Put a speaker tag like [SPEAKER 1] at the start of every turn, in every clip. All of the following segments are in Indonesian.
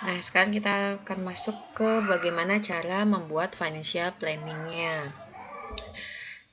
[SPEAKER 1] Nah, sekarang kita akan masuk ke bagaimana cara membuat financial planning-nya.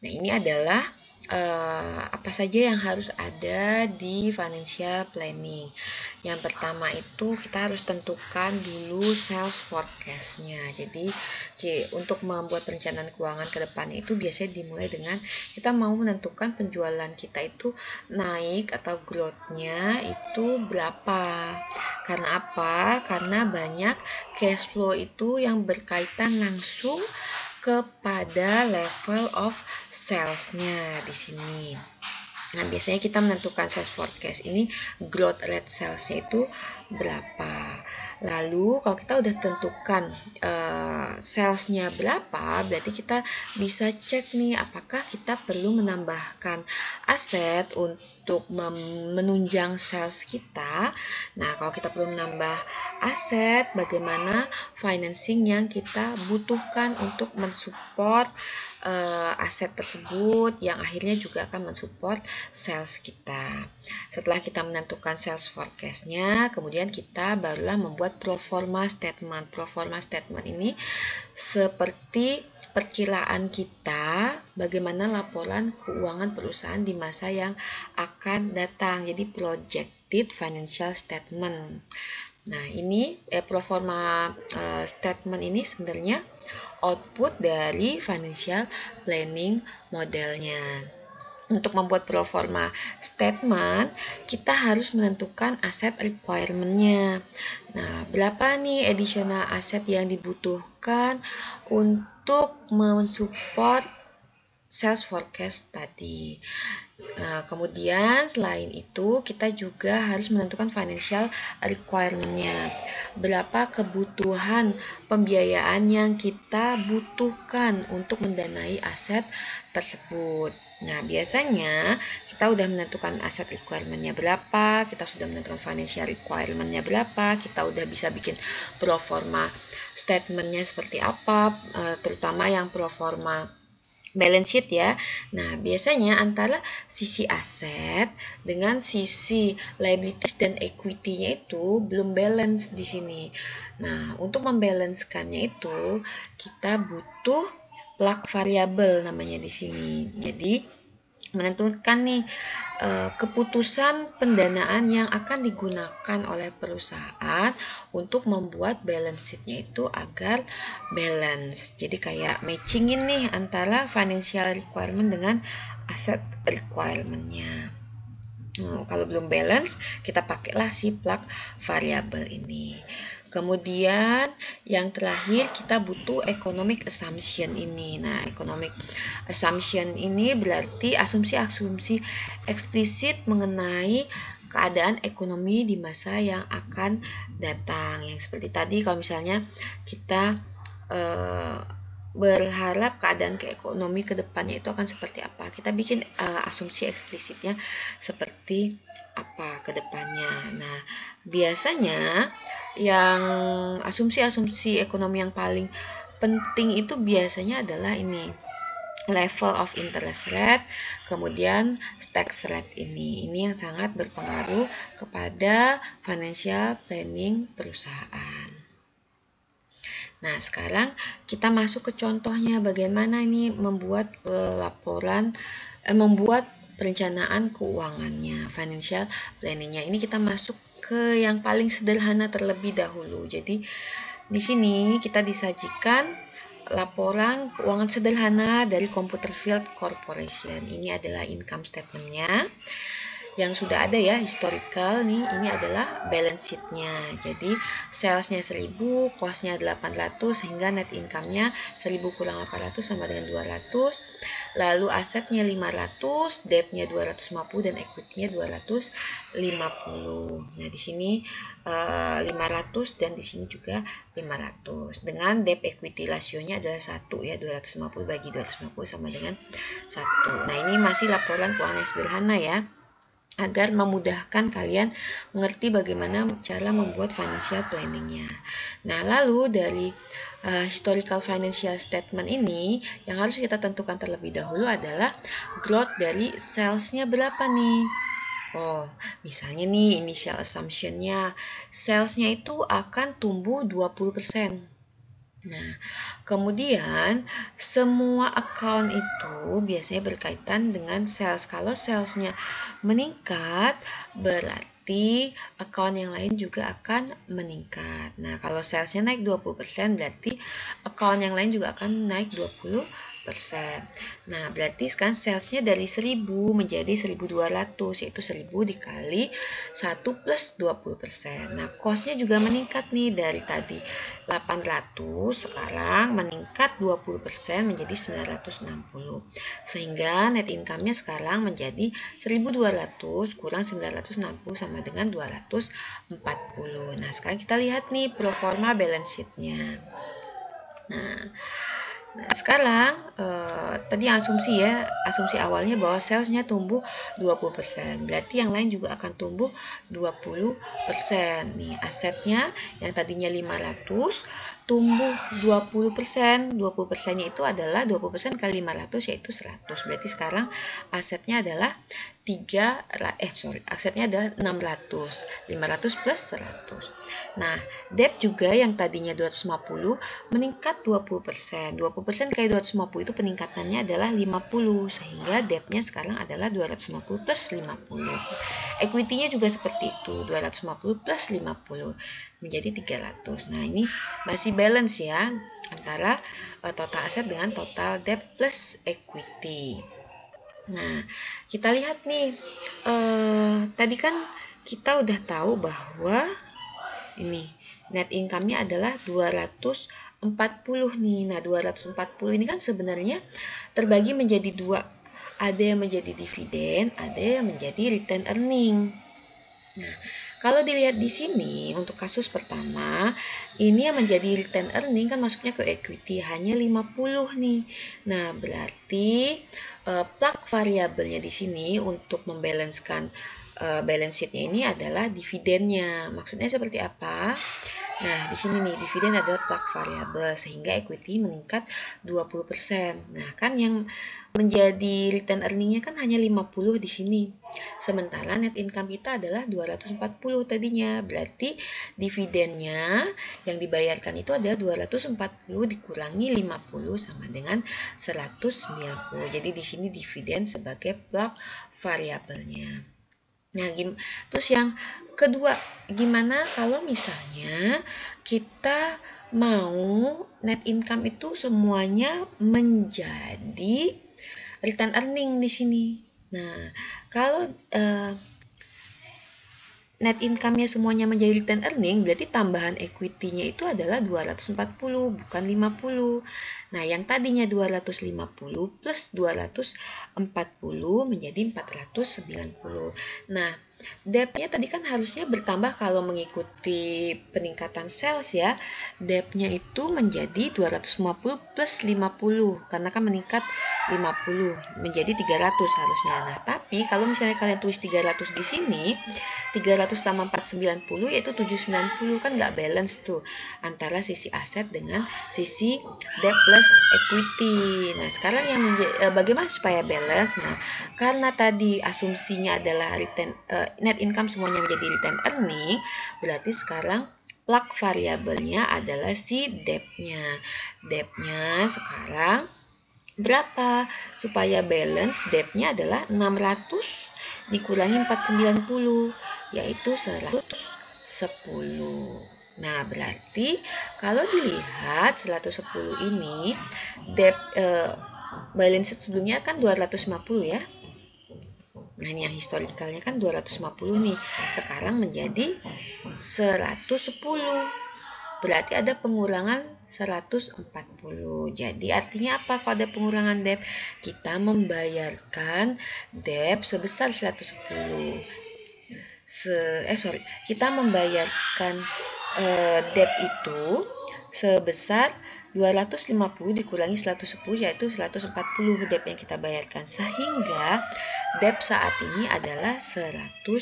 [SPEAKER 1] Nah, ini adalah apa saja yang harus ada di financial planning. Yang pertama itu kita harus tentukan dulu sales forecast-nya. Jadi, untuk membuat perencanaan keuangan ke depannya itu biasanya dimulai dengan kita mau menentukan penjualan kita itu naik atau growth-nya itu berapa. Karena apa? Karena banyak cash flow itu yang berkaitan langsung kepada level of sales-nya di sini. Nah, biasanya kita menentukan sales forecast ini growth rate sales-nya itu berapa. Lalu kalau kita udah tentukan sales-nya berapa, berarti kita bisa cek nih apakah kita perlu menambahkan aset untuk menunjang sales kita. Nah, kalau kita perlu menambah aset, bagaimana financing yang kita butuhkan untuk mensupport aset tersebut yang akhirnya juga akan mensupport sales kita. Setelah kita menentukan sales forecast-nya, kemudian kita barulah membuat pro forma statement. Pro forma statement ini seperti perkiraan kita bagaimana laporan keuangan perusahaan di masa yang akan datang. Jadi projected financial statement. Nah, ini pro forma statement ini sebenarnya output dari financial planning modelnya. Untuk membuat pro forma statement, kita harus menentukan aset requirement-nya. Nah, berapa nih additional aset yang dibutuhkan untuk mensupport sales forecast tadi. Kemudian selain itu kita juga harus menentukan financial requirement-nya. Berapa kebutuhan pembiayaan yang kita butuhkan untuk mendanai aset tersebut. Nah, biasanya kita udah menentukan aset requirement-nya berapa, kita sudah menentukan financial requirement-nya berapa, kita udah bisa bikin pro forma statement-nya seperti apa, terutama yang pro forma balance sheet ya. Nah, biasanya antara sisi aset dengan sisi liabilities dan equity-nya itu belum balance di sini. Nah, untuk membalancekannya itu kita butuh plug variable namanya di sini. Jadi menentukan nih keputusan pendanaan yang akan digunakan oleh perusahaan untuk membuat balance sheet-nya itu agar balance. Jadi kayak matchingin nih antara financial requirement dengan asset requirement-nya. Kalau belum balance, kita pakailah si plug variable ini. Kemudian yang terakhir kita butuh economic assumption ini. Nah, economic assumption ini berarti asumsi-asumsi eksplisit mengenai keadaan ekonomi di masa yang akan datang. Yang seperti tadi kalau misalnya kita berharap keadaan ekonomi ke depannya itu akan seperti apa. Kita bikin asumsi eksplisitnya seperti apa ke depannya. Nah, biasanya yang asumsi-asumsi ekonomi yang paling penting itu biasanya adalah ini level of interest rate, kemudian tax rate ini yang sangat berpengaruh kepada financial planning perusahaan. Nah, sekarang kita masuk ke contohnya bagaimana ini membuat membuat perencanaan keuangannya, financial planningnya. Ini kita masuk ke yang paling sederhana terlebih dahulu. Jadi di sini kita disajikan laporan keuangan sederhana dari Computer Field Corporation. Ini adalah income statement-nya yang sudah ada ya, historical nih. Ini adalah balance sheet-nya. Jadi sales-nya 1000, cost-nya 800 sehingga net income-nya 1000 kurang 800 sama dengan 200. Lalu asetnya 500, debt-nya 250 dan equity-nya 250. Nah, di sini 500 dan di sini juga 500. Dengan debt equity rasionya adalah 1 ya, 250 bagi 250 sama dengan 1. Nah, ini masih laporan keuangan yang sederhana ya, agar memudahkan kalian mengerti bagaimana cara membuat financial planning-nya. Nah, lalu dari historical financial statement ini yang harus kita tentukan terlebih dahulu adalah growth dari sales-nya berapa nih. Oh, misalnya nih initial assumption-nya, salesnya itu akan tumbuh 20%. Nah, kemudian semua account itu biasanya berkaitan dengan sales. Kalau salesnya meningkat, berarti account yang lain juga akan meningkat. Nah, kalau salesnya naik 20%, berarti account yang lain juga akan naik 20%. Nah, berarti sekarang salesnya dari 1000 menjadi 1200, yaitu 1000 dikali 1 plus 20%. Nah, cost-nya juga meningkat nih dari tadi 800, sekarang meningkat 20% menjadi 960. Sehingga net income-nya sekarang menjadi 1200 kurang 960 sama dengan 240. Nah, sekarang kita lihat nih pro forma balance sheet-nya. Nah, sekarang tadi asumsi awalnya bahwa salesnya tumbuh 20%. Berarti yang lain juga akan tumbuh 20%. Nih, asetnya yang tadinya 500 tumbuh 20%. 20%-nya itu adalah 20% kali 500 yaitu 100. Berarti sekarang asetnya adalah asetnya adalah 600. 500 plus 100. Nah, debt juga yang tadinya 250 meningkat 20%. 20% kali 250 itu peningkatannya adalah 50, sehingga debt-nya sekarang adalah 250 plus 50. Equity-nya juga seperti itu, 250 plus 50 menjadi 300. Nah, ini masih balance ya antara total aset dengan total debt plus equity. Nah, kita lihat nih, tadi kan kita udah tahu bahwa ini net income-nya adalah 240 nih. Nah, 240 ini kan sebenarnya terbagi menjadi dua. Ada yang menjadi dividen, ada yang menjadi return earning. Nah, kalau dilihat di sini untuk kasus pertama, ini yang menjadi return earning kan masuknya ke equity hanya 50 nih. Nah, berarti plug variabelnya di sini untuk membalancekan balance sheet-nya ini adalah dividennya. Maksudnya seperti apa? Nah, di sini nih dividen adalah plug variabel sehingga equity meningkat 20%. Nah, kan yang menjadi return earning-nya kan hanya 50 di sini. Sementara net income kita adalah 240 tadinya. Berarti dividennya yang dibayarkan itu adalah 240 dikurangi 50 sama dengan 190. Jadi di sini dividen sebagai plug variabelnya. Nah, terus yang kedua, gimana kalau misalnya kita mau net income itu semuanya menjadi return earning di sini. Nah, kalau net income-nya semuanya menjadi return earning, berarti tambahan equity-nya itu adalah 240, bukan 50. Nah, yang tadinya 250 plus 240 menjadi 490. Nah, debt-nya tadi kan harusnya bertambah kalau mengikuti peningkatan sales ya. Debt-nya itu menjadi 250 plus 50 karena kan meningkat 50 menjadi 300 harusnya. Nah, tapi kalau misalnya kalian tulis 300 di sini, 300 tambah 490 yaitu 790 kan nggak balance tuh antara sisi aset dengan sisi debt plus equity. Nah, sekarang yang bagaimana supaya balance? Nah, karena tadi asumsinya adalah net income semuanya menjadi return earning, berarti sekarang plug variabelnya adalah si debt-nya. Debt-nya sekarang berapa? Supaya balance debt-nya adalah 600 dikurangi 490, yaitu 110. Nah, berarti kalau dilihat 110 ini debt balance sebelumnya kan 250 ya. Nah, ini yang historicalnya kan 250 nih. Sekarang menjadi 110. Berarti ada pengurangan 140. Jadi artinya apa kalau ada pengurangan debt? Kita membayarkan debt sebesar 110. Kita membayarkan debt itu sebesar 250 dikurangi 110 yaitu 140 debt yang kita bayarkan, sehingga debt saat ini adalah 110.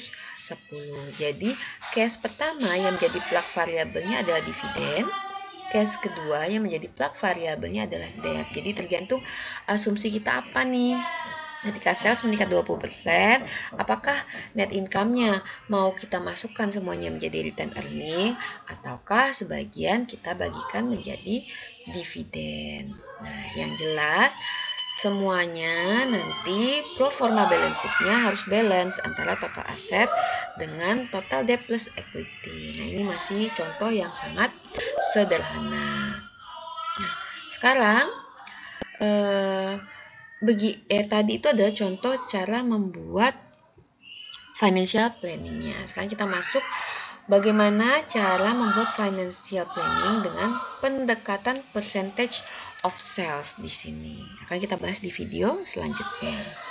[SPEAKER 1] Jadi case pertama yang menjadi plug variabelnya adalah dividen, case kedua yang menjadi plug variabelnya adalah debt. Jadi tergantung asumsi kita apa nih. Ketika sales meningkat 20%, apakah net income-nya mau kita masukkan semuanya menjadi return earning, ataukah sebagian kita bagikan menjadi dividen. Nah, yang jelas semuanya nanti pro forma balance sheet-nya harus balance antara total aset dengan total debt plus equity. Nah, ini masih contoh yang sangat sederhana. Nah, sekarang tadi itu adalah contoh cara membuat financial planning-nya. Sekarang kita masuk bagaimana cara membuat financial planning dengan pendekatan percentage of sales di sini. Akan kita bahas di video selanjutnya.